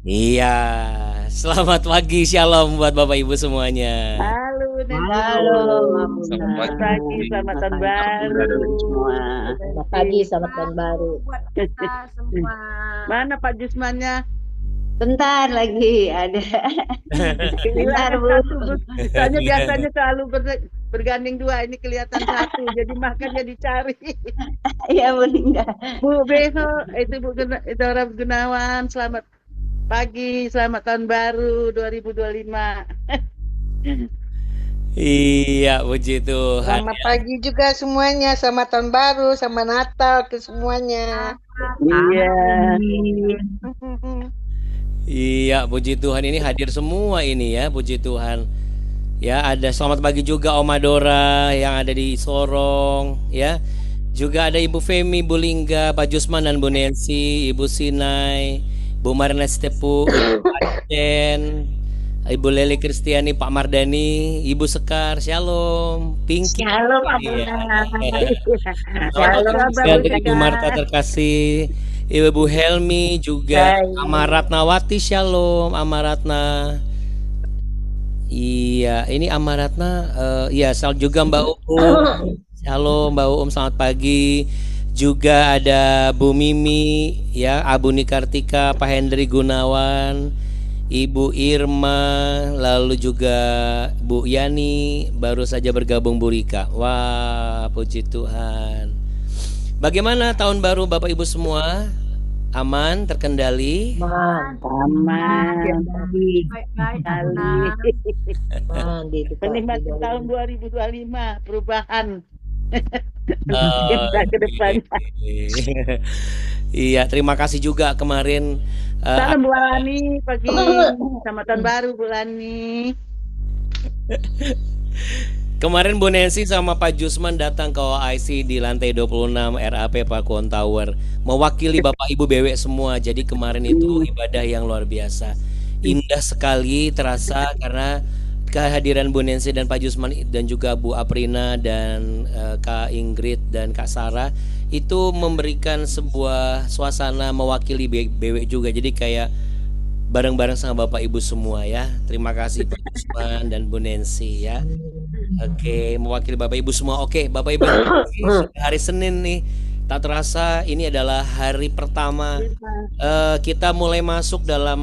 Iya, selamat pagi, shalom buat Bapak Ibu semuanya. Halo Nenek. Halo, Mbak Buna. Selamat Selamat pagi. pagi, selamat Selamat tahun pagi baru. semua. Bu Selamat Nanti. pagi, selamat tahun baru. buat kita semua. Mana Pak Jusmannya? Bentar lagi ada. Bentar, Kehilangan Bu. satu, Bu. Soalnya biasanya selalu bergandeng dua, ini kelihatan satu. Jadi makanya dicari. Ya, meninggal. Bu Beho, itu itu orang Gunawan. Selamat pagi, selamat tahun baru 2025. Iya, puji Tuhan. Selamat pagi juga semuanya, selamat tahun baru, sama Natal ke semuanya. Iya. Iya, puji Tuhan, ini hadir semua ini ya, puji Tuhan. Ya, ada selamat pagi juga Oma Dora yang ada di Sorong, ya. Juga ada Ibu Femi, Bu Lingga, Pak Jusman dan Bu Nancy, Ibu Sinai, Bu Marina Stepu, Ibu Acen, Ibu Leli Kristiani, Pak Mardani, Ibu Sekar, Shalom, Pinky. Shalom, Pak Iya. Buna. Shalom, Sekali Bu Ibu Sekar. Marta terkasih, Ibu Helmi juga, Baik. Amaratnawati, Shalom, Amaratna. Iya, ini Amaratna, iya, juga Mbak Uum. Shalom Mbak Uum, selamat pagi. Juga ada Bu Mimi, ya, Abuni Kartika, Pak Hendri Gunawan, Ibu Irma, lalu juga Bu Yani, baru saja bergabung Bu Rika. Wah, puji Tuhan. Bagaimana tahun baru Bapak Ibu semua? Aman, terkendali? Aman. Baik-baik, Kali. Menikmati Di tahun 2025, perubahan. Oh, Kita ke depan. Iya, terima kasih juga kemarin. Salam Bu Lani pagi. Selamat tahun baru Bu Lani. Kemarin Bu Nancy sama Pak Jusman datang ke OIC di lantai 26 RAP Pakuan Tower, mewakili Bapak Ibu BW semua. Jadi kemarin itu ibadah yang luar biasa, indah sekali terasa karena kehadiran Bu Nancy dan Pak Jusman dan juga Bu Aprina dan Kak Ingrid dan Kak Sarah itu memberikan sebuah suasana mewakili BW juga. Jadi kayak bareng-bareng sama Bapak Ibu semua ya. Terima kasih Pak Jusman dan Bu Nancy ya. Oke, mewakili Bapak Ibu semua. Oke, Bapak Ibu, sudah hari Senin nih. Tak terasa ini adalah hari pertama kita mulai masuk dalam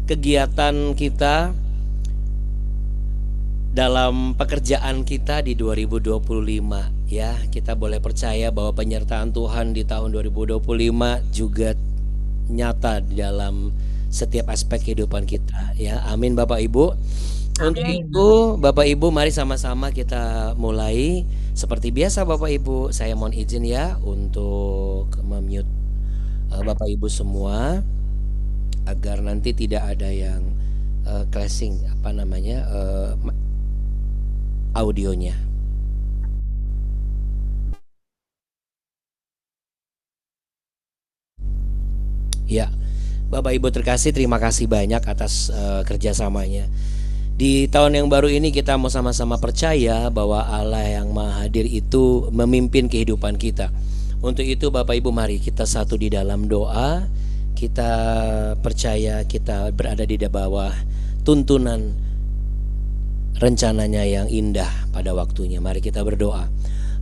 kegiatan kita, dalam pekerjaan kita di 2025 ya. Kita boleh percaya bahwa penyertaan Tuhan di tahun 2025 juga nyata di dalam setiap aspek kehidupan kita ya. Amin Bapak Ibu. Untuk itu Bapak Ibu mari sama-sama kita mulai. Seperti biasa Bapak Ibu, saya mohon izin ya untuk mute Bapak Ibu semua agar nanti tidak ada yang clashing audionya. Ya, Bapak Ibu terkasih, terima kasih banyak atas kerjasamanya. Di tahun yang baru ini kita mau sama-sama percaya bahwa Allah yang Maha Hadir itu memimpin kehidupan kita. Untuk itu Bapak Ibu mari kita satu di dalam doa. Kita percaya kita berada di bawah tuntunan rencananya yang indah pada waktunya. Mari kita berdoa.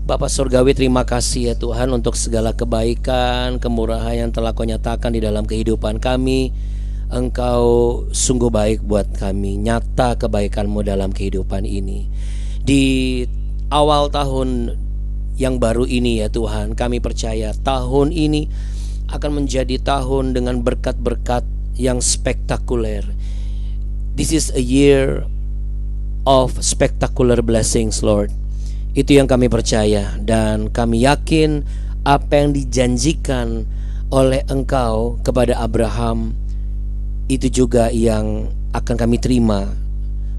Bapak Surgawi, terima kasih ya Tuhan untuk segala kebaikan, kemurahan yang telah Kau nyatakan di dalam kehidupan kami. Engkau sungguh baik buat kami, nyata kebaikan-Mu dalam kehidupan ini. Di awal tahun yang baru ini ya Tuhan, kami percaya tahun ini akan menjadi tahun dengan berkat-berkat yang spektakuler. This is a year of spectacular blessings, Lord. Itu yang kami percaya dan kami yakin apa yang dijanjikan oleh Engkau kepada Abraham itu juga yang akan kami terima,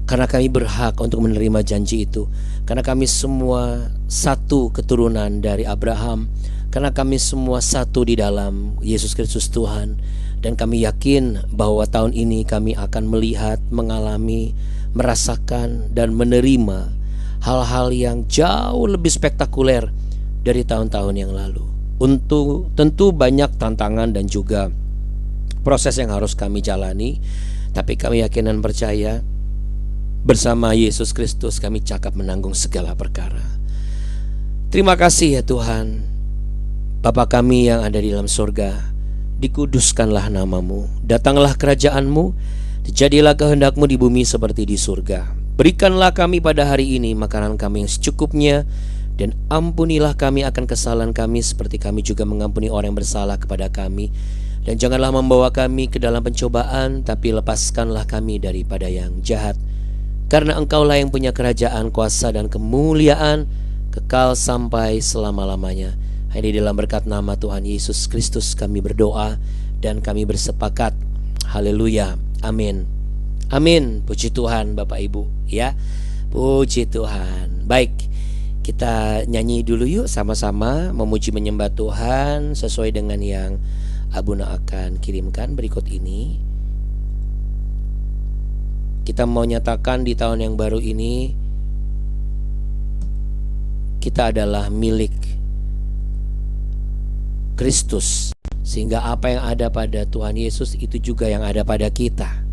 karena kami berhak untuk menerima janji itu. Karena kami semua satu keturunan dari Abraham, karena kami semua satu di dalam Yesus Kristus Tuhan. Dan kami yakin bahwa tahun ini kami akan melihat, mengalami, merasakan dan menerima hal-hal yang jauh lebih spektakuler dari tahun-tahun yang lalu. Untuk tentu banyak tantangan dan juga proses yang harus kami jalani, tapi kami yakin dan percaya bersama Yesus Kristus kami cakap menanggung segala perkara. Terima kasih ya Tuhan. Bapa kami yang ada di dalam surga, dikuduskanlah namamu, datanglah kerajaanmu, terjadilah kehendakmu di bumi seperti di surga. Berikanlah kami pada hari ini makanan kami yang secukupnya, dan ampunilah kami akan kesalahan kami seperti kami juga mengampuni orang yang bersalah kepada kami. Dan janganlah membawa kami ke dalam pencobaan, tapi lepaskanlah kami daripada yang jahat. Karena Engkaulah yang punya kerajaan, kuasa dan kemuliaan kekal sampai selama-lamanya. Hanya di dalam berkat nama Tuhan Yesus Kristus kami berdoa dan kami bersepakat. Haleluya. Amin. Amin. Puji Tuhan Bapak Ibu ya. Puji Tuhan. Baik, kita nyanyi dulu yuk sama-sama memuji menyembah Tuhan sesuai dengan yang Abuna akan kirimkan berikut ini. Kita mau nyatakan di tahun yang baru ini kita adalah milik Kristus, sehingga apa yang ada pada Tuhan Yesus itu juga yang ada pada kita.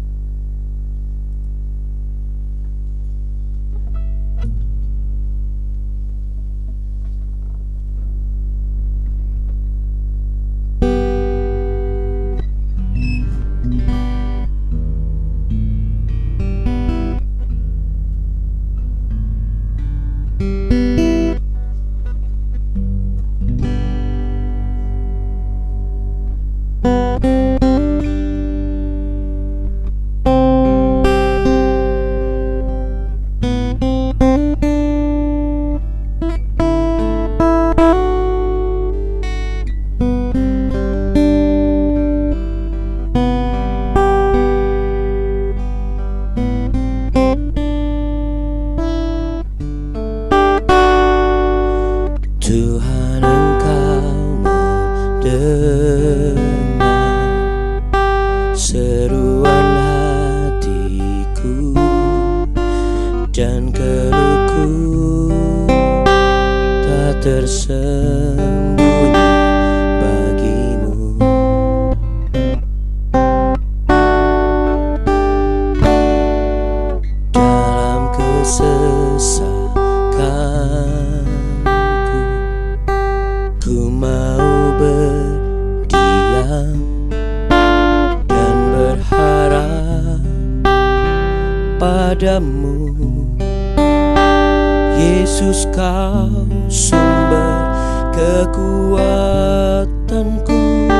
Yesus, Kau sumber kekuatanku,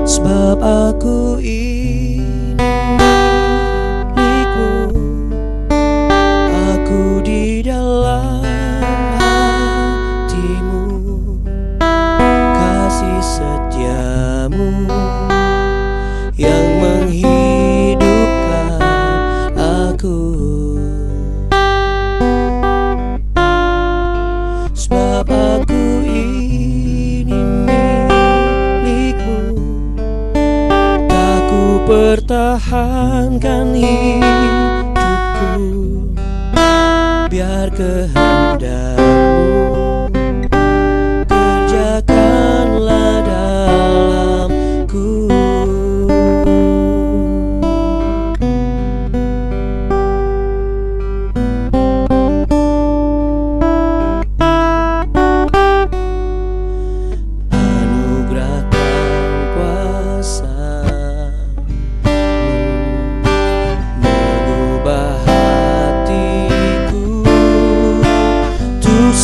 sebab aku ini milik-Mu, aku di dalam hati-Mu, kasih setia-Mu yang menghidupkan aku. Sebab aku ini milik-Mu, tak ku pertahankan hidupku, biar kehendak-Mu kerjakanlah dalamku.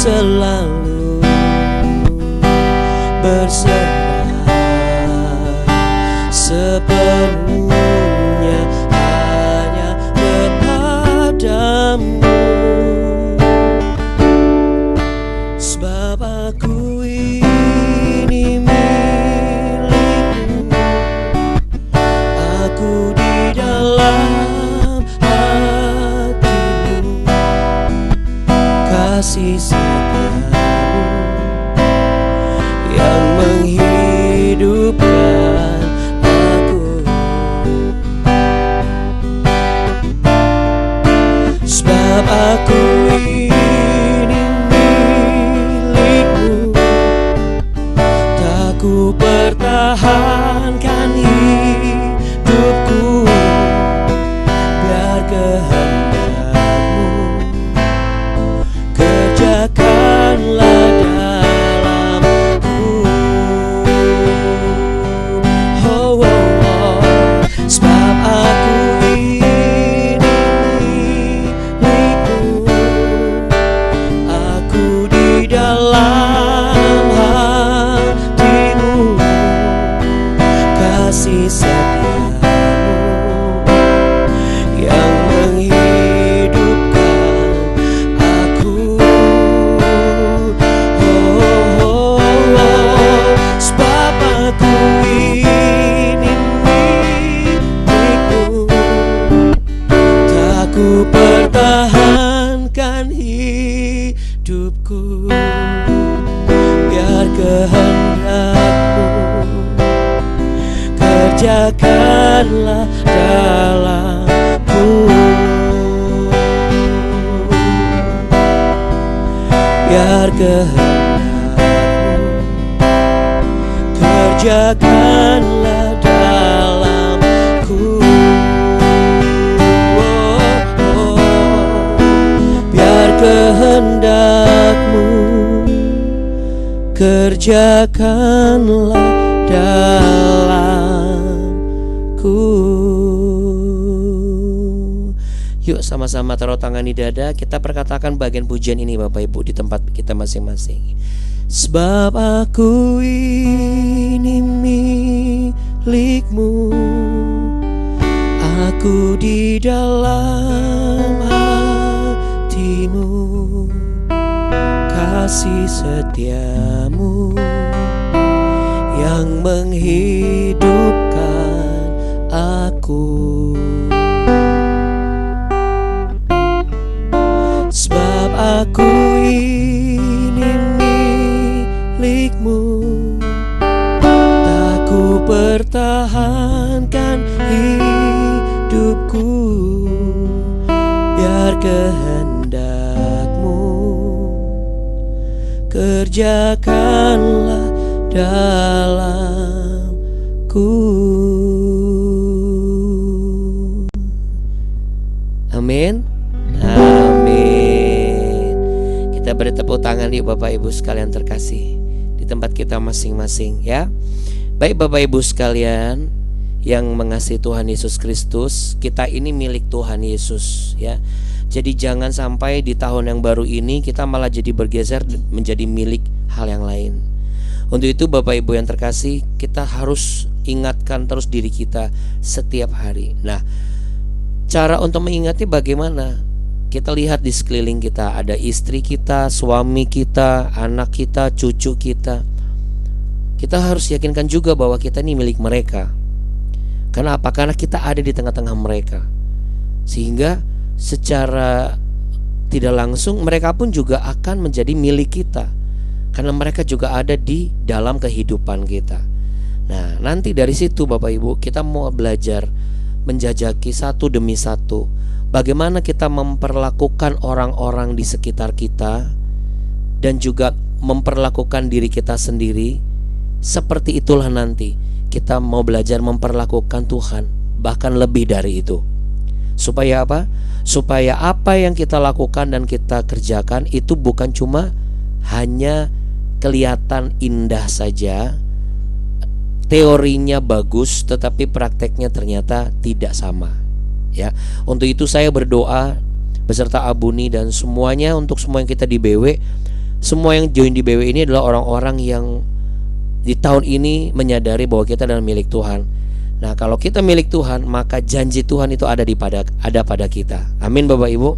Selalu berserah sepenuhnya hanya kepadamu. Sebab aku ini milik-Mu, aku di dalam hati-Mu, kasih yang menghidupkan aku. pertahankan hidupku, biar kehendak-Mu kerjakanlah dalamku. Oh, oh, oh. Sebab aku ini milik-Mu, aku di dalam hati-Mu, kasih setia-Mu yang menghidupkan aku. Oh, oh, oh. Sebab aku ini milik-Mu, tak ku pertahankan hidupku, biar kehendak-Mu kerjakanlah dalamku. Biar kehendak-Mu kerjakanlah dalamku. Oh, oh. Biar kehendak-Mu kerjakanlah dalamku. Yuk sama-sama taruh tangan di dada, kita perkatakan bagian pujian ini Bapak Ibu di tempat kita masing-masing. Sebab aku ini milik-Mu, aku di dalam hati-Mu, kasih setia-Mu yang menghidupkan aku. Sebab aku ini milik-Mu, tak ku pertahankan hidupku, biar kehendak-Mu kerjakanlah dalamku. Amin. Amin. Kita beri tepuk tangan yuk Bapak Ibu sekalian terkasih di tempat kita masing-masing ya. Baik Bapak Ibu sekalian yang mengasihi Tuhan Yesus Kristus, kita ini milik Tuhan Yesus ya. Jadi jangan sampai di tahun yang baru ini kita malah jadi bergeser menjadi milik hal yang lain. Untuk itu Bapak Ibu yang terkasih, kita harus ingatkan terus diri kita setiap hari. Nah, cara untuk mengingatnya bagaimana? Kita lihat di sekeliling kita, ada istri kita, suami kita, anak kita, cucu kita. Kita harus yakinkan juga bahwa kita ini milik mereka. Karena apa? Karena kita ada di tengah-tengah mereka. Sehingga secara tidak langsung mereka pun juga akan menjadi milik kita, karena mereka juga ada di dalam kehidupan kita. Nah, nanti dari situ Bapak Ibu kita mau belajar menjajaki satu demi satu bagaimana kita memperlakukan orang-orang di sekitar kita, dan juga memperlakukan diri kita sendiri. Seperti itulah nanti kita mau belajar memperlakukan Tuhan, bahkan lebih dari itu. Supaya apa? Supaya apa yang kita lakukan dan kita kerjakan itu bukan cuma hanya kelihatan indah saja, teorinya bagus, tetapi prakteknya ternyata tidak sama. Ya, untuk itu saya berdoa beserta Abuni dan semuanya, untuk semua yang kita di BW, semua yang join di BW ini adalah orang-orang yang di tahun ini menyadari bahwa kita adalah milik Tuhan. Nah, kalau kita milik Tuhan, maka janji Tuhan itu ada pada kita. Amin Bapak Ibu.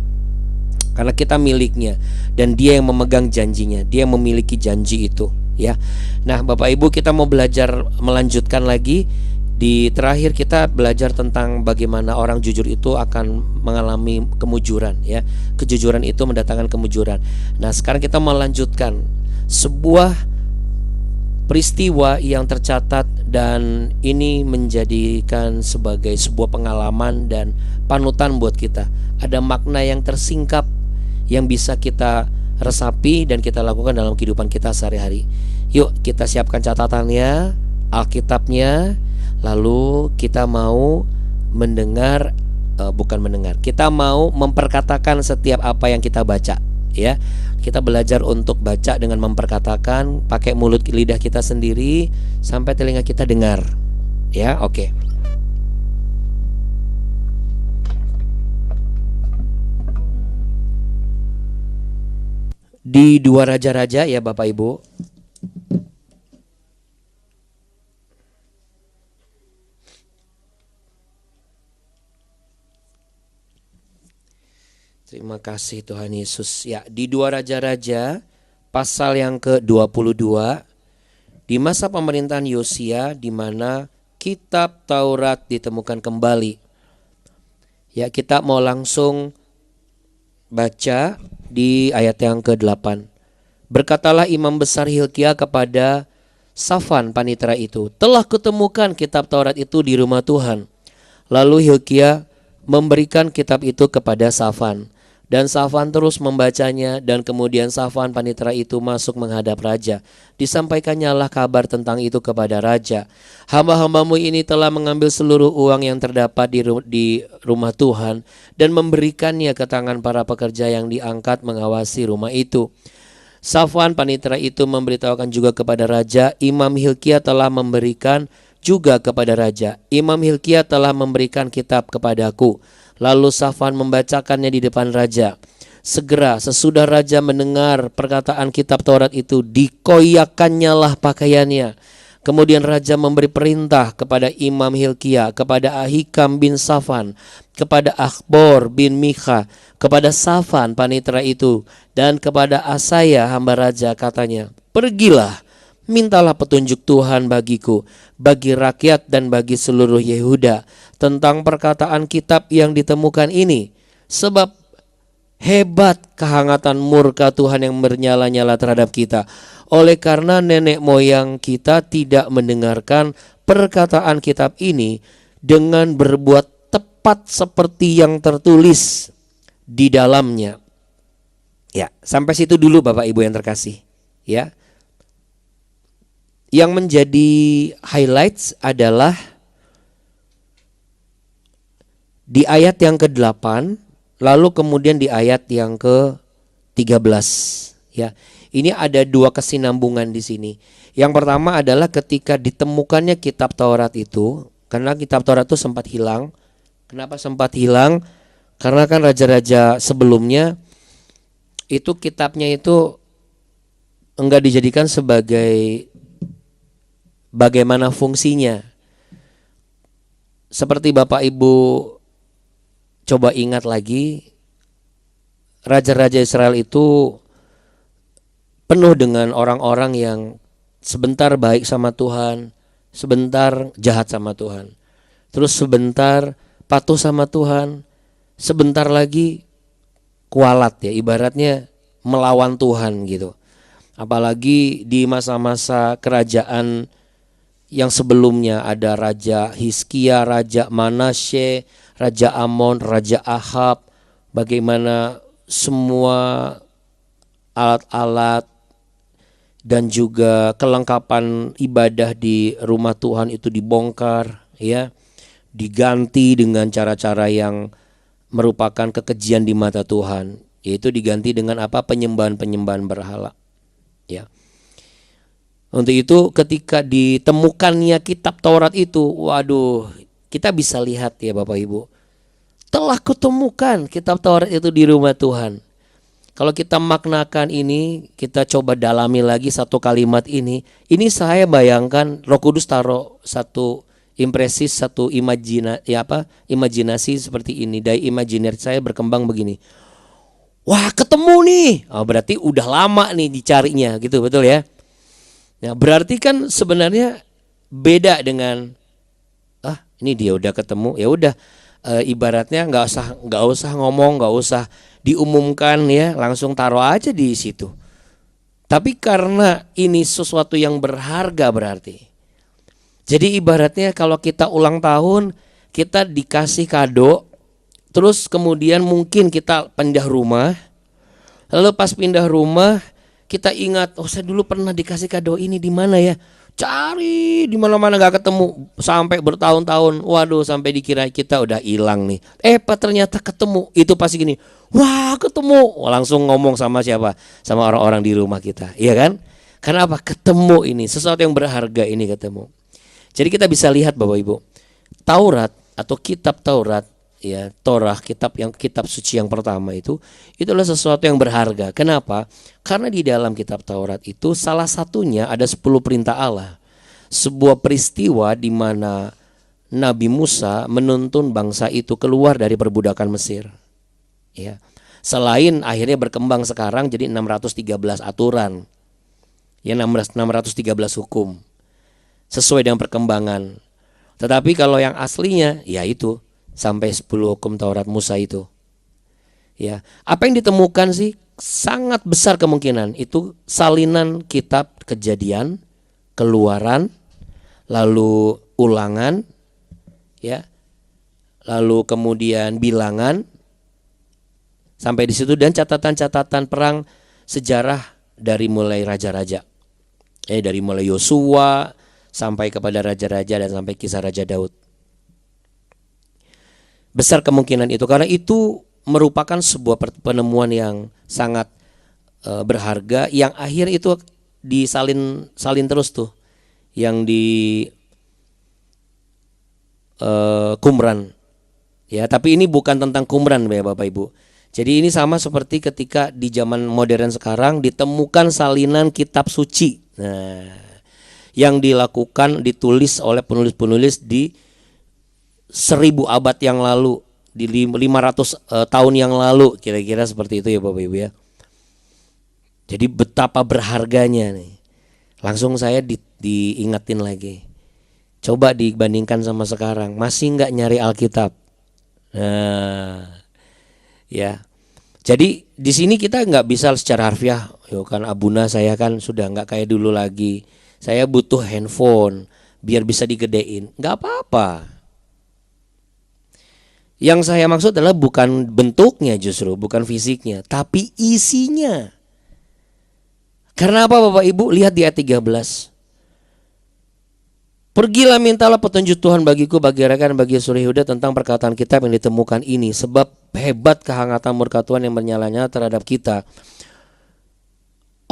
Karena kita miliknya, dan Dia yang memegang janjinya, Dia yang memiliki janji itu, ya. Nah, Bapak Ibu, kita mau belajar melanjutkan lagi. Di terakhir kita belajar tentang bagaimana orang jujur itu akan mengalami kemujuran, ya. Kejujuran itu mendatangkan kemujuran. Nah, sekarang kita melanjutkan sebuah peristiwa yang tercatat, dan ini menjadikan sebagai sebuah pengalaman dan panutan buat kita. Ada makna yang tersingkap yang bisa kita resapi dan kita lakukan dalam kehidupan kita sehari-hari. Yuk kita siapkan catatannya, Alkitabnya, lalu kita mau mendengar, bukan mendengar, kita mau memperkatakan setiap apa yang kita baca, ya. Kita belajar untuk baca dengan memperkatakan, pakai mulut lidah kita sendiri sampai telinga kita dengar, ya. Oke. Di 2 Raja-Raja ya Bapak Ibu. Terima kasih Tuhan Yesus. Ya, di 2 Raja-Raja pasal yang ke-22, di masa pemerintahan Yosia, di mana kitab Taurat ditemukan kembali. Ya, kita mau langsung baca di ayat yang ke-8. Berkatalah imam besar Hilkia kepada Safan panitera itu, telah kutemukan kitab Taurat itu di rumah Tuhan. Lalu Hilkia memberikan kitab itu kepada Safan. Dan Safan terus membacanya, dan kemudian Safan panitera itu masuk menghadap raja. Disampaikannya lah kabar tentang itu kepada raja. Hamba-hambamu ini telah mengambil seluruh uang yang terdapat di rumah Tuhan dan memberikannya ke tangan para pekerja yang diangkat mengawasi rumah itu. Safan panitera itu memberitahukan juga kepada raja, Imam Hilkia telah memberikan juga kepada raja. Imam Hilkia telah memberikan kitab kepadaku. Lalu Safan membacakannya di depan raja. Segera sesudah raja mendengar perkataan kitab Taurat itu, dikoyakannya lah pakaiannya. Kemudian raja memberi perintah kepada Imam Hilkia, kepada Ahikam bin Safan, kepada Akhbor bin Mikha, kepada Safan panitera itu, dan kepada Asaya hamba raja, katanya, pergilah, mintalah petunjuk Tuhan bagiku, bagi rakyat dan bagi seluruh Yehuda tentang perkataan kitab yang ditemukan ini. Sebab hebat kehangatan murka Tuhan yang bernyala-nyala terhadap kita. Oleh karena nenek moyang kita tidak mendengarkan perkataan kitab ini dengan berbuat tepat seperti yang tertulis di dalamnya. Ya, sampai situ dulu Bapak Ibu yang terkasih, ya. Yang menjadi highlights adalah di ayat yang ke-8, lalu kemudian di ayat yang ke-13, ya. Ini ada 2 kesinambungan di sini. Yang pertama adalah ketika ditemukannya kitab Taurat itu, karena kitab Taurat itu sempat hilang. Kenapa sempat hilang? Karena kan raja-raja sebelumnya itu kitabnya itu enggak dijadikan sebagai bagaimana fungsinya. Seperti Bapak Ibu coba ingat lagi, raja-raja Israel itu penuh dengan orang-orang yang sebentar baik sama Tuhan, sebentar jahat sama Tuhan, terus sebentar patuh sama Tuhan, sebentar lagi kualat, ya, ibaratnya melawan Tuhan gitu. Apalagi di masa-masa kerajaan yang sebelumnya ada Raja Hizkia, Raja Manasye, Raja Amon, Raja Ahab, bagaimana semua alat-alat dan juga kelengkapan ibadah di rumah Tuhan itu dibongkar, ya, diganti dengan cara-cara yang merupakan kekejian di mata Tuhan, yaitu diganti dengan apa? Penyembahan-penyembahan berhala, ya. Untuk itu ketika ditemukannya kitab Taurat itu, waduh, kita bisa lihat ya Bapak Ibu, telah kutemukan kitab Taurat itu di rumah Tuhan. Kalau kita maknakan ini, kita coba dalami lagi satu kalimat ini saya bayangkan Roh Kudus taruh satu impresi, satu imajinasi seperti ini. Dari imajiner saya berkembang begini. Wah, ketemu nih. Oh, berarti udah lama nih dicarinya gitu, betul ya? Nah, berarti kan sebenarnya beda dengan ini dia udah ketemu, ya udah, ibaratnya nggak usah ngomong, nggak usah diumumkan, ya, langsung taruh aja di situ. Tapi karena ini sesuatu yang berharga berarti. Jadi ibaratnya kalau kita ulang tahun, kita dikasih kado, terus kemudian mungkin kita pindah rumah. Lalu pas pindah rumah kita ingat, oh saya dulu pernah dikasih kado ini di mana ya? Cari di mana-mana nggak ketemu sampai bertahun-tahun. Waduh, sampai dikira kita udah hilang nih. Ternyata ketemu. Itu pasti gini. Wah, ketemu. Langsung ngomong sama siapa? Sama orang-orang di rumah kita. Iya kan? Karena apa? Ketemu ini, sesuatu yang berharga ini ketemu. Jadi kita bisa lihat Bapak Ibu, Taurat atau kitab Taurat, ya, Torah, kitab suci yang pertama itu adalah sesuatu yang berharga. Kenapa? Karena di dalam kitab Taurat itu salah satunya ada 10 perintah Allah. Sebuah peristiwa di mana Nabi Musa menuntun bangsa itu keluar dari perbudakan Mesir. Ya. Selain akhirnya berkembang sekarang jadi 613 aturan. Ya, 613 hukum. Sesuai dengan perkembangan. Tetapi kalau yang aslinya ya itu sampai 10 hukum Taurat Musa itu. Ya, apa yang ditemukan sih? Sangat besar kemungkinan itu salinan kitab Kejadian, Keluaran, lalu Ulangan, ya. Lalu kemudian Bilangan sampai di situ, dan catatan-catatan perang sejarah dari mulai raja-raja. Dari mulai Yosua sampai kepada raja-raja dan sampai kisah Raja Daud. Besar kemungkinan itu, karena itu merupakan sebuah penemuan yang sangat berharga, yang akhir itu disalin terus tuh, yang di Qumran. Ya, tapi ini bukan tentang Qumran ya Bapak Ibu. Jadi ini sama seperti ketika di zaman modern sekarang ditemukan salinan kitab suci. Nah, yang ditulis oleh penulis-penulis di 1000 abad yang lalu, di 500 tahun yang lalu, kira-kira seperti itu ya Bapak Ibu ya. Jadi betapa berharganya nih. Langsung saya diingatin lagi. Coba dibandingkan sama sekarang, masih nggak nyari Alkitab? Nah, ya. Jadi di sini kita nggak bisa secara harfiah. Yo kan Abuna, saya kan sudah nggak kayak dulu lagi. Saya butuh handphone biar bisa digedein. Nggak apa-apa. Yang saya maksud adalah bukan bentuknya, justru bukan fisiknya, tapi isinya. Karena apa Bapak Ibu? Lihat di ayat 13. Pergilah, mintalah petunjuk Tuhan bagiku, bagi rekan, bagi Suri Yehuda tentang perkataan kitab yang ditemukan ini. Sebab hebat kehangatan murka Tuhan yang menyala-nyala terhadap kita.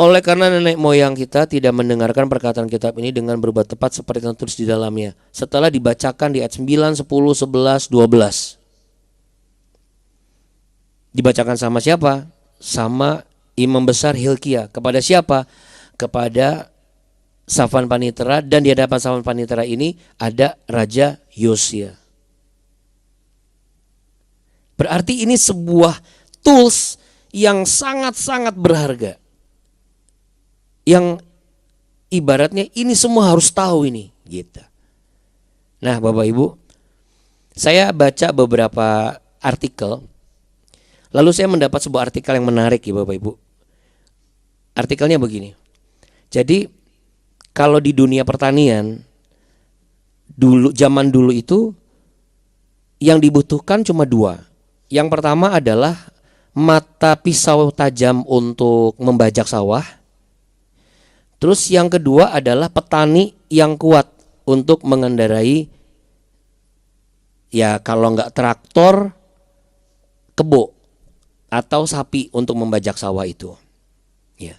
Oleh karena nenek moyang kita tidak mendengarkan perkataan kitab ini dengan berbuat tepat seperti yang tertulis di dalamnya. Setelah dibacakan di ayat 9, 10, 11, 12. Dibacakan sama siapa? Sama imam besar Hilkia. Kepada siapa? Kepada Safan Panitera, dan di hadapan Safan Panitera ini ada Raja Yosia. Berarti ini sebuah tools yang sangat-sangat berharga. Yang ibaratnya ini semua harus tahu ini, gitu. Nah, Bapak Ibu, saya baca beberapa artikel. Lalu saya mendapat sebuah artikel yang menarik ya Bapak Ibu. Artikelnya begini. Jadi kalau di dunia pertanian zaman dulu itu yang dibutuhkan cuma 2. Yang pertama adalah mata pisau tajam untuk membajak sawah. Terus yang kedua adalah petani yang kuat untuk mengendarai, ya kalau nggak traktor, kebo atau sapi untuk membajak sawah itu. Ya.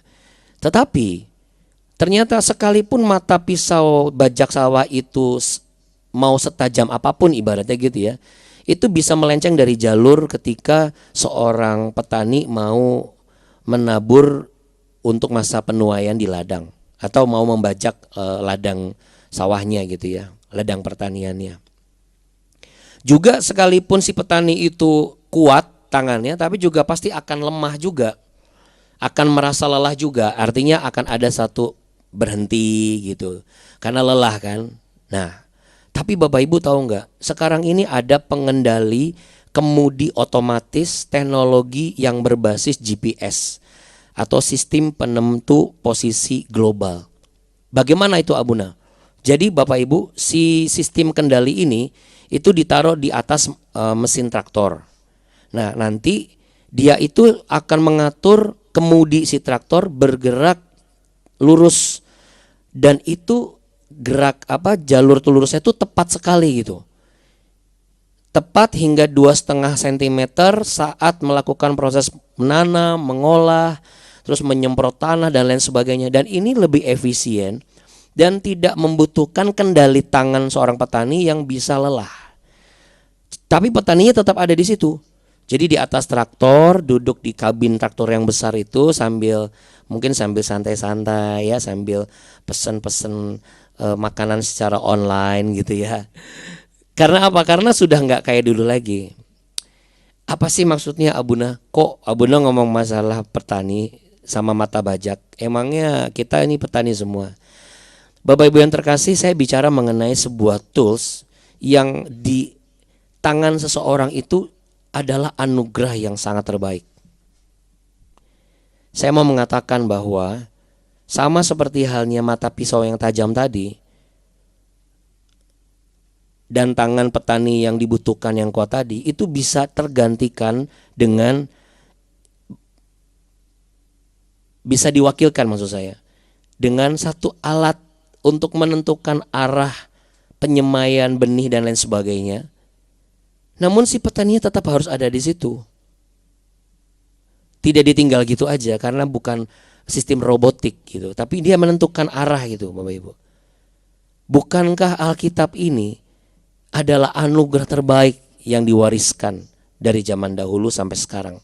Tetapi ternyata sekalipun mata pisau bajak sawah itu mau setajam apapun ibaratnya gitu ya, itu bisa melenceng dari jalur ketika seorang petani mau menabur untuk masa penuaian di ladang atau mau membajak ladang sawahnya gitu ya, ladang pertaniannya. Juga sekalipun si petani itu kuat tangannya, tapi juga pasti akan lemah juga, akan merasa lelah juga. Artinya akan ada satu berhenti gitu karena lelah kan. Nah, tapi Bapak Ibu tahu nggak, sekarang ini ada pengendali kemudi otomatis teknologi yang berbasis GPS atau sistem penentu posisi global. Bagaimana itu Abuna? Jadi Bapak Ibu, si sistem kendali ini itu ditaruh di atas mesin traktor. Nah, nanti dia itu akan mengatur kemudi si traktor bergerak lurus, dan itu gerak jalur telurusnya itu tepat sekali gitu. Tepat hingga 2,5 cm saat melakukan proses menanam, mengolah, terus menyemprot tanah dan lain sebagainya. Dan ini lebih efisien dan tidak membutuhkan kendali tangan seorang petani yang bisa lelah. Tapi petaninya tetap ada di situ. Jadi di atas traktor, duduk di kabin traktor yang besar itu sambil santai-santai ya, sambil pesen-pesen makanan secara online gitu ya. Karena apa? Karena sudah nggak kayak dulu lagi. Apa sih maksudnya Abuna? Kok Abuna ngomong masalah petani sama mata bajak? Emangnya kita ini petani semua? Bapak Ibu yang terkasih, saya bicara mengenai sebuah tools yang di tangan seseorang itu adalah anugerah yang sangat terbaik. Saya mau mengatakan bahwa sama seperti halnya mata pisau yang tajam tadi dan tangan petani yang dibutuhkan yang kuat tadi, itu bisa tergantikan dengan, bisa diwakilkan maksud saya, dengan satu alat untuk menentukan arah penyemaian benih dan lain sebagainya. Namun si petaninya tetap harus ada di situ. Tidak ditinggal gitu aja karena bukan sistem robotik gitu, tapi dia menentukan arah gitu, Bapak Ibu. Bukankah Alkitab ini adalah anugerah terbaik yang diwariskan dari zaman dahulu sampai sekarang?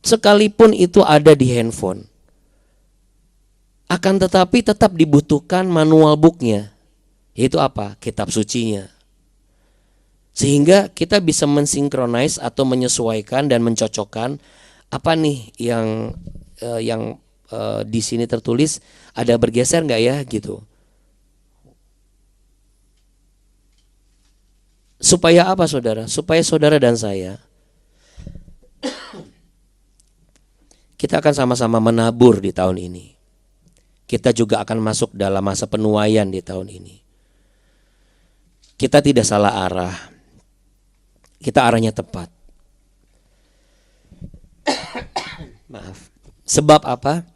Sekalipun itu ada di handphone, akan tetapi tetap dibutuhkan manual booknya, yaitu apa? Kitab sucinya. Sehingga kita bisa mensinkronize atau menyesuaikan dan mencocokkan apa nih yang di sini tertulis, ada bergeser nggak ya gitu. Supaya apa saudara? Supaya saudara dan saya kita akan sama-sama menabur di tahun ini. Kita juga akan masuk dalam masa penuaian di tahun ini. Kita tidak salah arah. Kita arahnya tepat. Maaf. Sebab apa?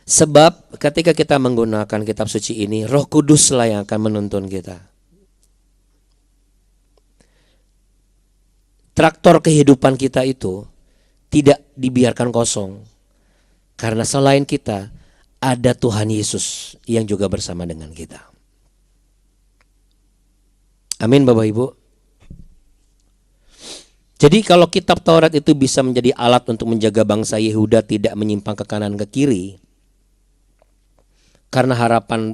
Sebab ketika kita menggunakan kitab suci ini, Roh Kuduslah yang akan menuntun kita. Traktor kehidupan kita itu tidak dibiarkan kosong. Karena selain kita, ada Tuhan Yesus yang juga bersama dengan kita. Amin Bapak Ibu. Jadi kalau kitab Taurat itu bisa menjadi alat untuk menjaga bangsa Yehuda tidak menyimpang ke kanan ke kiri, karena harapan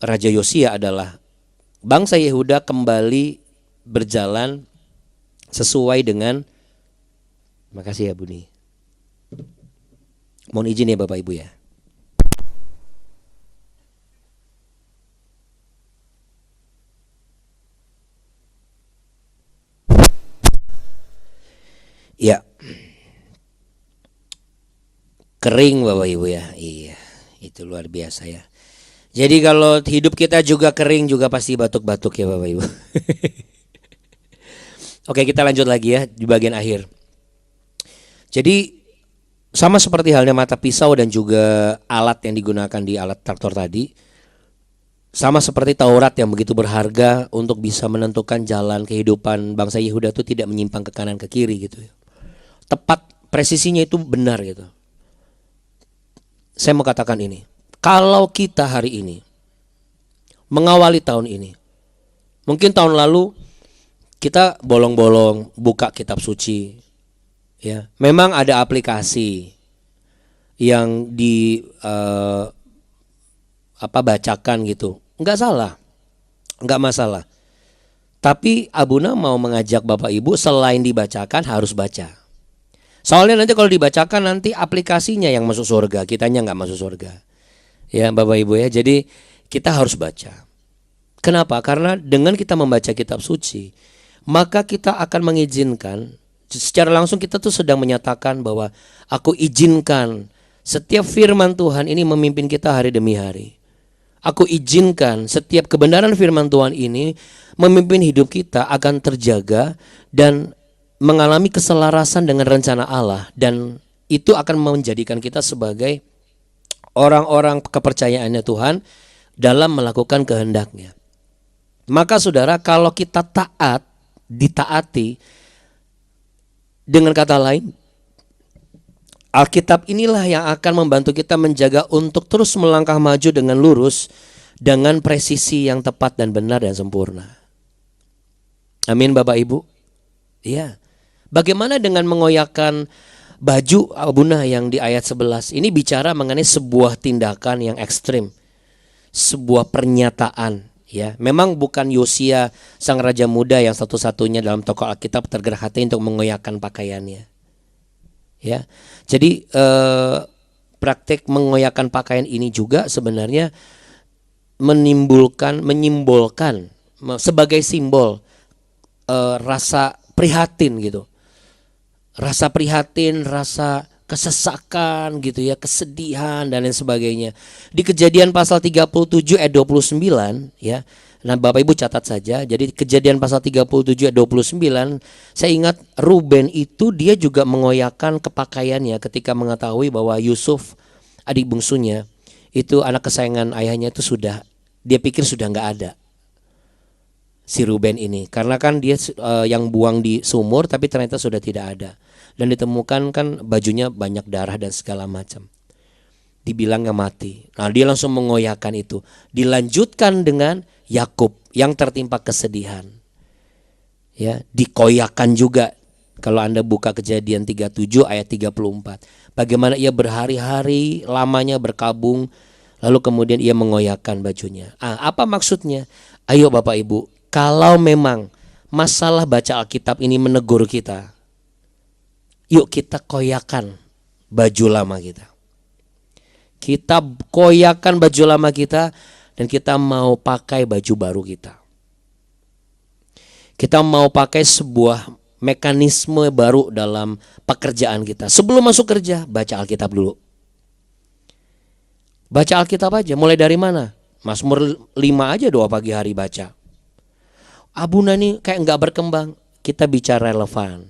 Raja Yosia adalah bangsa Yehuda kembali berjalan sesuai dengan, makasih ya Buni, mohon izin ya Bapak Ibu ya. Ya, kering Bapak Ibu ya. Iya, itu luar biasa ya. Jadi kalau hidup kita juga kering, juga pasti batuk-batuk ya Bapak Ibu. Oke, kita lanjut lagi ya di bagian akhir. Jadi sama seperti halnya mata pisau dan juga alat yang digunakan di alat traktor tadi, sama seperti Taurat yang begitu berharga untuk bisa menentukan jalan kehidupan bangsa Yehuda itu tidak menyimpang ke kanan ke kiri gitu ya. Tepat, presisinya itu benar gitu. Saya mau katakan ini, kalau kita hari ini mengawali tahun ini, mungkin tahun lalu kita bolong-bolong buka kitab suci, ya. Memang ada aplikasi yang bacakan gitu, nggak salah, nggak masalah. Tapi Abuna mau mengajak Bapak Ibu selain dibacakan harus baca. Soalnya nanti kalau dibacakan nanti aplikasinya yang masuk surga, kitanya nggak masuk surga. Ya Bapak Ibu ya, jadi kita harus baca. Kenapa? Karena dengan kita membaca kitab suci, maka kita akan mengizinkan, secara langsung kita tuh sedang menyatakan bahwa aku izinkan setiap firman Tuhan ini memimpin kita hari demi hari. Aku izinkan setiap kebenaran firman Tuhan ini memimpin hidup kita akan terjaga dan mengalami keselarasan dengan rencana Allah, dan itu akan menjadikan kita sebagai orang-orang kepercayaannya Tuhan dalam melakukan kehendak-Nya. Maka saudara, kalau kita taat, ditaati, dengan kata lain, Alkitab inilah yang akan membantu kita menjaga untuk terus melangkah maju dengan lurus, dengan presisi yang tepat dan benar dan sempurna. Amin Bapak Ibu. Iya. Bagaimana dengan mengoyakkan baju Abuna yang di ayat 11? Ini bicara mengenai sebuah tindakan yang ekstrim, sebuah pernyataan. Ya, memang bukan Yosia sang raja muda yang satu-satunya dalam tokoh Alkitab tergerak hati untuk mengoyakkan pakaiannya. Ya, jadi praktik mengoyakkan pakaian ini juga sebenarnya menyimbolkan sebagai simbol rasa prihatin gitu, rasa prihatin, rasa kesesakan gitu ya, kesedihan dan lain sebagainya. Di Kejadian pasal 37 ayat 29 ya. Nah, Bapak Ibu catat saja. Jadi Kejadian pasal 37 ayat 29, saya ingat Ruben itu dia juga mengoyakkan kepakaiannya ketika mengetahui bahwa Yusuf, adik bungsunya, itu anak kesayangan ayahnya itu dia pikir sudah nggak ada. Si Ruben ini, karena kan dia yang buang di sumur, tapi ternyata sudah tidak ada. Dan ditemukan kan bajunya banyak darah dan segala macam. Dibilangnya mati. Nah, dia langsung mengoyakkan itu. Dilanjutkan dengan Yakub yang tertimpa kesedihan. Ya, dikoyakkan juga. Kalau Anda buka Kejadian 37 ayat 34. Bagaimana ia berhari-hari lamanya berkabung, lalu kemudian ia mengoyakkan bajunya. Apa maksudnya? Ayo Bapak Ibu, kalau memang masalah baca Alkitab ini menegur kita, yuk kita koyakan baju lama kita. Kita koyakan baju lama kita dan kita mau pakai baju baru kita. Kita mau pakai sebuah mekanisme baru dalam pekerjaan kita. Sebelum masuk kerja, baca Alkitab dulu. Baca Alkitab aja, mulai dari mana? Mazmur 5 aja doa pagi hari baca. Abuna nih kayak nggak berkembang. Kita bicara relevan.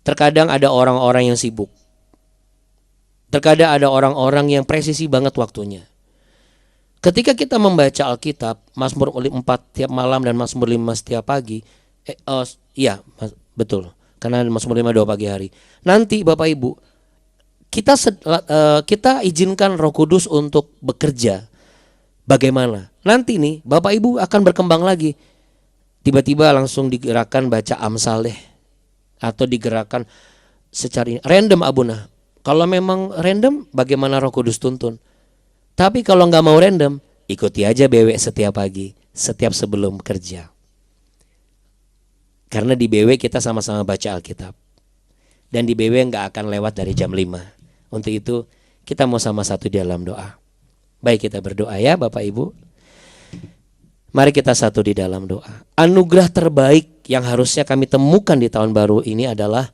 Terkadang ada orang-orang yang sibuk. Terkadang ada orang-orang yang presisi banget waktunya. Ketika kita membaca Alkitab, Mazmur 4 tiap malam dan Mazmur 5 setiap pagi. Iya, betul. Karena Mazmur 5 doa pagi hari. Nanti Bapak Ibu, kita izinkan Roh Kudus untuk bekerja. Bagaimana? Nanti nih Bapak Ibu akan berkembang lagi. Tiba-tiba langsung digerakkan baca Amsal deh. Atau digerakkan secara random Abuna. Kalau memang random, bagaimana Roh Kudus tuntun. Tapi kalau nggak mau random, ikuti aja BW setiap pagi, setiap sebelum kerja. Karena di BW kita sama-sama baca Alkitab. Dan di BW nggak akan lewat dari jam 5. Untuk itu kita mau sama satu di dalam doa. Baik, kita berdoa ya Bapak Ibu. Mari kita satu di dalam doa. Anugerah terbaik yang harusnya kami temukan di tahun baru ini adalah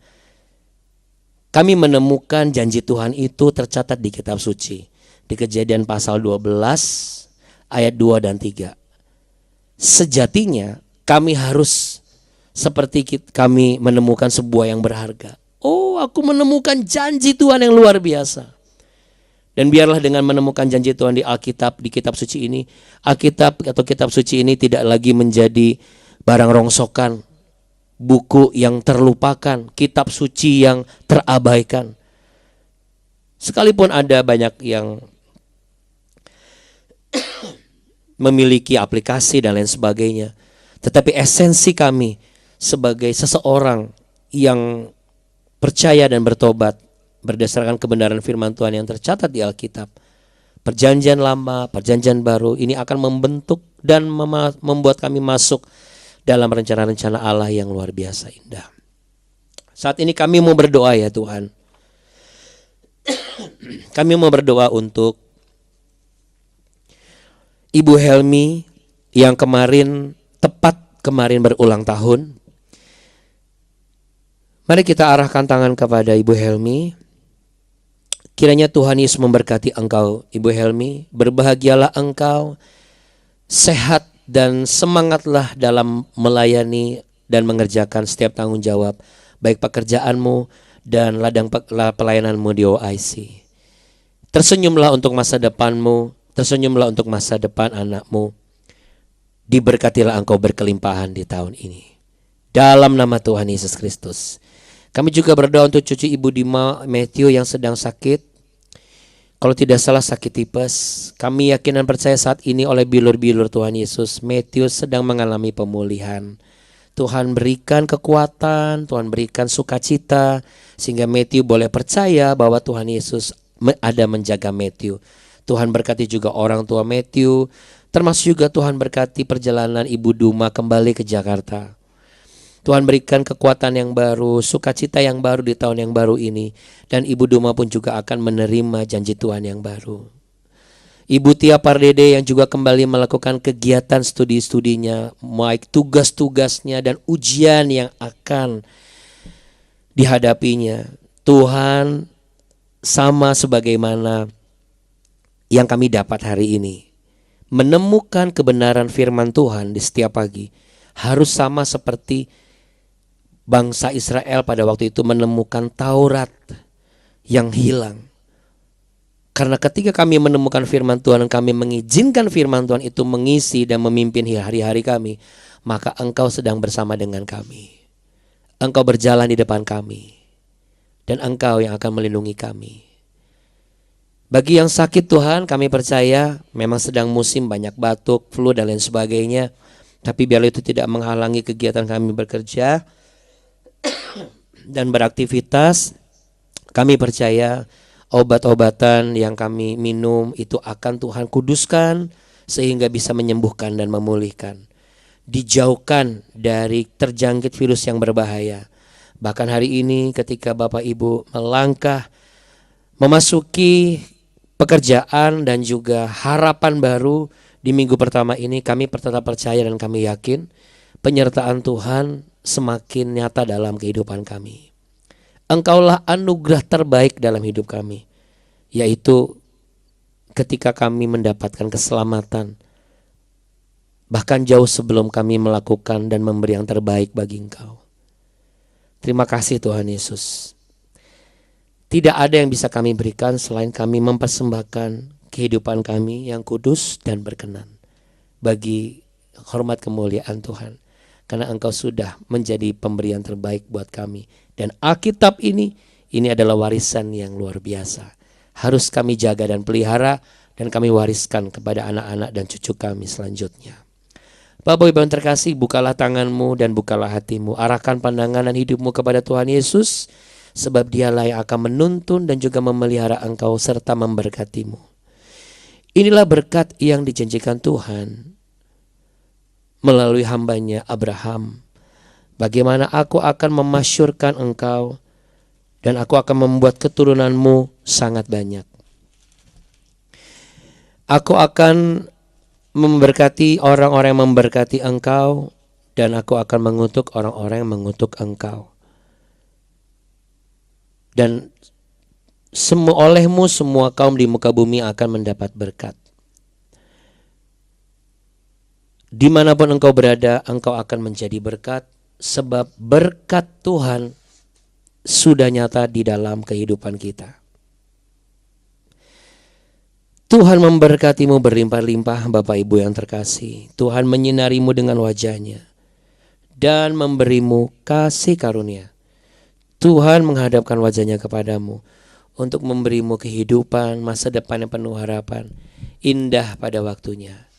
kami menemukan janji Tuhan itu tercatat di kitab suci. Di Kejadian pasal 12 ayat 2 dan 3. Sejatinya kami harus seperti kami menemukan sebuah yang berharga. Oh, aku menemukan janji Tuhan yang luar biasa. Dan biarlah dengan menemukan janji Tuhan di Alkitab, di kitab suci ini, Alkitab atau kitab suci ini tidak lagi menjadi barang rongsokan, buku yang terlupakan, kitab suci yang terabaikan. Sekalipun ada banyak yang memiliki aplikasi dan lain sebagainya, tetapi esensi kami sebagai seseorang yang percaya dan bertobat berdasarkan kebenaran firman Tuhan yang tercatat di Alkitab, Perjanjian Lama, Perjanjian Baru, ini akan membentuk dan membuat kami masuk dalam rencana-rencana Allah yang luar biasa indah. Saat ini kami mau berdoa ya Tuhan. Kami mau berdoa untuk Ibu Helmi yang tepat kemarin berulang tahun. Mari kita arahkan tangan kepada Ibu Helmi. Kiranya Tuhan Yesus memberkati engkau Ibu Helmi. Berbahagialah engkau, sehat dan semangatlah dalam melayani dan mengerjakan setiap tanggung jawab, baik pekerjaanmu dan ladang pelayananmu di OIC. Tersenyumlah untuk masa depanmu, tersenyumlah untuk masa depan anakmu. Diberkatilah engkau berkelimpahan di tahun ini. Dalam nama Tuhan Yesus Kristus. Kami juga berdoa untuk cucu Ibu Dima Matthew yang sedang sakit. Kalau tidak salah sakit tipes. Kami yakin dan percaya saat ini oleh bilur-bilur Tuhan Yesus, Matthew sedang mengalami pemulihan. Tuhan berikan kekuatan, Tuhan berikan sukacita, sehingga Matthew boleh percaya bahwa Tuhan Yesus ada menjaga Matthew. Tuhan berkati juga orang tua Matthew, termasuk juga Tuhan berkati perjalanan Ibu Duma kembali ke Jakarta. Tuhan berikan kekuatan yang baru, sukacita yang baru di tahun yang baru ini. Dan Ibu Duma pun juga akan menerima janji Tuhan yang baru. Ibu Tia Pardede yang juga kembali melakukan kegiatan studi-studinya, baik tugas-tugasnya dan ujian yang akan dihadapinya. Tuhan sama sebagaimana yang kami dapat hari ini. Menemukan kebenaran firman Tuhan di setiap pagi harus sama seperti bangsa Israel pada waktu itu menemukan Taurat yang hilang. Karena ketika kami menemukan firman Tuhan dan kami mengizinkan firman Tuhan itu mengisi dan memimpin hari-hari kami, maka Engkau sedang bersama dengan kami. Engkau berjalan di depan kami. Dan Engkau yang akan melindungi kami. Bagi yang sakit Tuhan, kami percaya memang sedang musim banyak batuk, flu dan lain sebagainya. Tapi biarlah itu tidak menghalangi kegiatan kami bekerja dan beraktivitas. Kami percaya obat-obatan yang kami minum itu akan Tuhan kuduskan sehingga bisa menyembuhkan dan memulihkan. Dijauhkan dari terjangkit virus yang berbahaya. Bahkan hari ini ketika Bapak Ibu melangkah memasuki pekerjaan dan juga harapan baru di minggu pertama ini, kami tetap percaya dan kami yakin penyertaan Tuhan semakin nyata dalam kehidupan kami. Engkaulah anugerah terbaik dalam hidup kami, yaitu ketika kami mendapatkan keselamatan, bahkan jauh sebelum kami melakukan dan memberi yang terbaik bagi Engkau. Terima kasih Tuhan Yesus. Tidak ada yang bisa kami berikan selain kami mempersembahkan kehidupan kami yang kudus dan berkenan bagi hormat kemuliaan Tuhan. Karena Engkau sudah menjadi pemberian terbaik buat kami. Dan Alkitab ini adalah warisan yang luar biasa. Harus kami jaga dan pelihara dan kami wariskan kepada anak-anak dan cucu kami selanjutnya. Bapak Ibu yang terkasih, bukalah tanganmu dan bukalah hatimu. Arahkan pandangan dan hidupmu kepada Tuhan Yesus. Sebab dialah yang akan menuntun dan juga memelihara engkau serta memberkatimu. Inilah berkat yang dijanjikan Tuhan melalui hambanya Abraham. Bagaimana aku akan memasyurkan engkau dan aku akan membuat keturunanmu sangat banyak. Aku akan memberkati orang-orang yang memberkati engkau dan aku akan mengutuk orang-orang yang mengutuk engkau. Dan olehmu semua kaum di muka bumi akan mendapat berkat. Dimanapun engkau berada, engkau akan menjadi berkat. Sebab berkat Tuhan sudah nyata di dalam kehidupan kita. Tuhan memberkatimu berlimpah-limpah Bapak Ibu yang terkasih. Tuhan menyinarimu dengan wajahnya dan memberimu kasih karunia. Tuhan menghadapkan wajahnya kepadamu untuk memberimu kehidupan, masa depan yang penuh harapan, indah pada waktunya.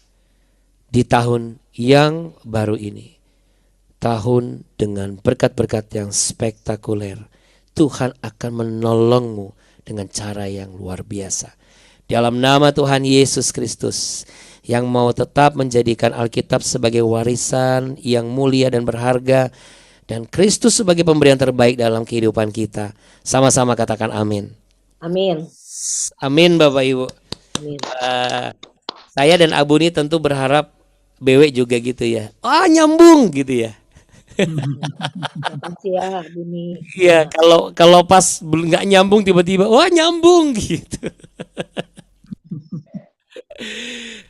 Di tahun yang baru ini, tahun dengan berkat-berkat yang spektakuler, Tuhan akan menolongmu dengan cara yang luar biasa. Dalam nama Tuhan Yesus Kristus yang mau tetap menjadikan Alkitab sebagai warisan yang mulia dan berharga, dan Kristus sebagai pemberian terbaik dalam kehidupan kita. Sama-sama katakan amin. Amin. Amin Bapak Ibu. Amin. Saya dan Abu ini tentu berharap BW juga gitu ya. Nyambung gitu ya. Makasih ya Buni. Iya, kalau pas nggak nyambung tiba-tiba nyambung gitu.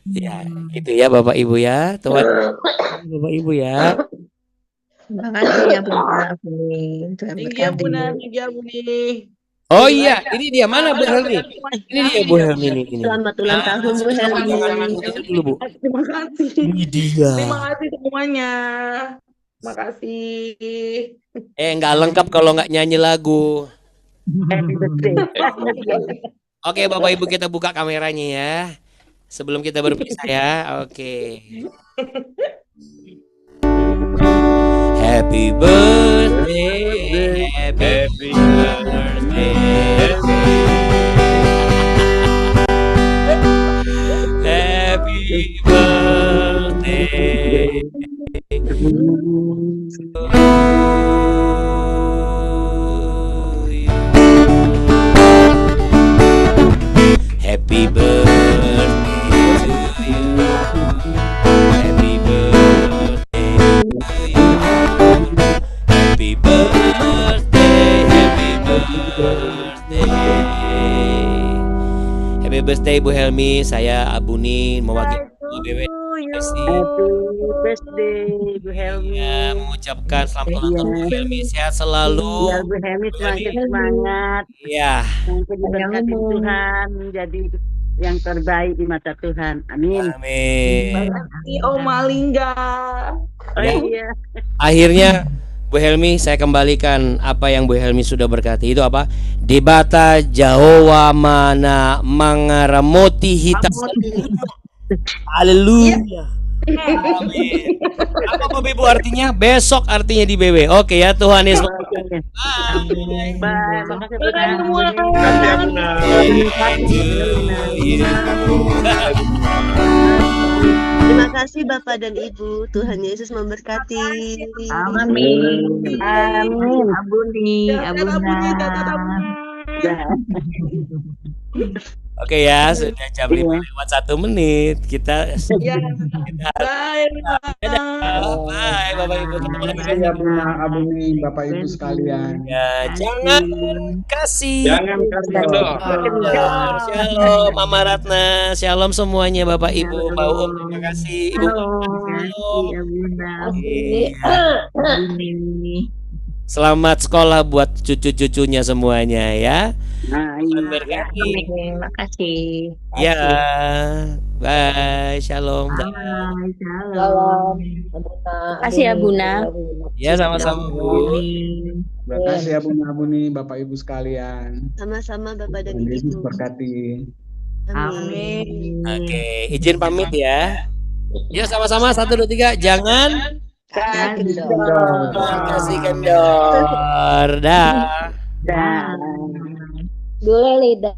Ya, gitu ya Bapak Ibu ya. Tuhan Bapak Ibu ya. Terima kasih ya Bunda Buni. Tuhan Tinggi ya berkati. Bunda, tinggi ya Buni. Oh iya, ini dia mana Bu Helmi? Ini dia Bu Helmi ini. Selamat ulang tahun Bu Helmi. Dulu Bu. Terima kasih. Ini dia. Terima kasih semuanya. Makasih. Nggak lengkap kalau nggak nyanyi lagu. Happy birthday. Oke, Bapak Ibu kita buka kameranya ya. Sebelum kita berpisah ya. Oke. Happy birthday, happy birthday, happy birthday to you. Happy birthday to you. Happy birthday to you. Happy birthday, happy birthday. Happy birthday Bu Helmi, saya Abuni mewakili BW. Happy birthday Bu Helmi. Ya, mengucapkan selamat ulang tahun Bu Helmi, sehat selalu. Biar Bu Helmi semakin semangat. Iya. Sampai diberkati Tuhan menjadi yang terbaik di mata Tuhan. Amin. Amin. Oma Lingga. Oh Ya. iya. Akhirnya Bu Helmi, saya kembalikan apa yang Bu Helmi sudah berkati. Itu apa? Debata Jawa mana mangaramoti hitam. Haleluya. Amin. Apa Bapak Ibu artinya? Besok artinya di BW. Oke ya, Tuhan Yesus. Bye. Bye. Makasih Bu Bye semua. Terima kasih Bapak dan Ibu. Tuhan Yesus memberkati. Amin. Amin. Abuni, Abuni, Tata Abuni. Oke ya, sudah jam 5 lewat 1 menit. Kita Ya. Bye. bye Bapak Ibu teman-teman. Terima kasih Abuni Bapak Ibu sekalian. Ya, jangan kasih. Jangan kasih. Shalom Mama Ratna, shalom semuanya Bapak Ibu, Pak Um, terima kasih Ibu. Selamat sekolah buat cucu-cucunya semuanya ya. Nah, Tuhan iya. berkati. Terima kasih. Ya, bye, shalom. Shalom. Terima kasih ya Buna. Ya, sama-sama Bu. Terima kasih Abuni Bapak Ibu sekalian. Sama-sama Bapak dan Tuhan Yesus Ibu. berkati. Amin. Oke, izin pamit ya. Ya, sama-sama 1 2 3, jangan kasih kendor. Dah. Dah. Boleh lidah.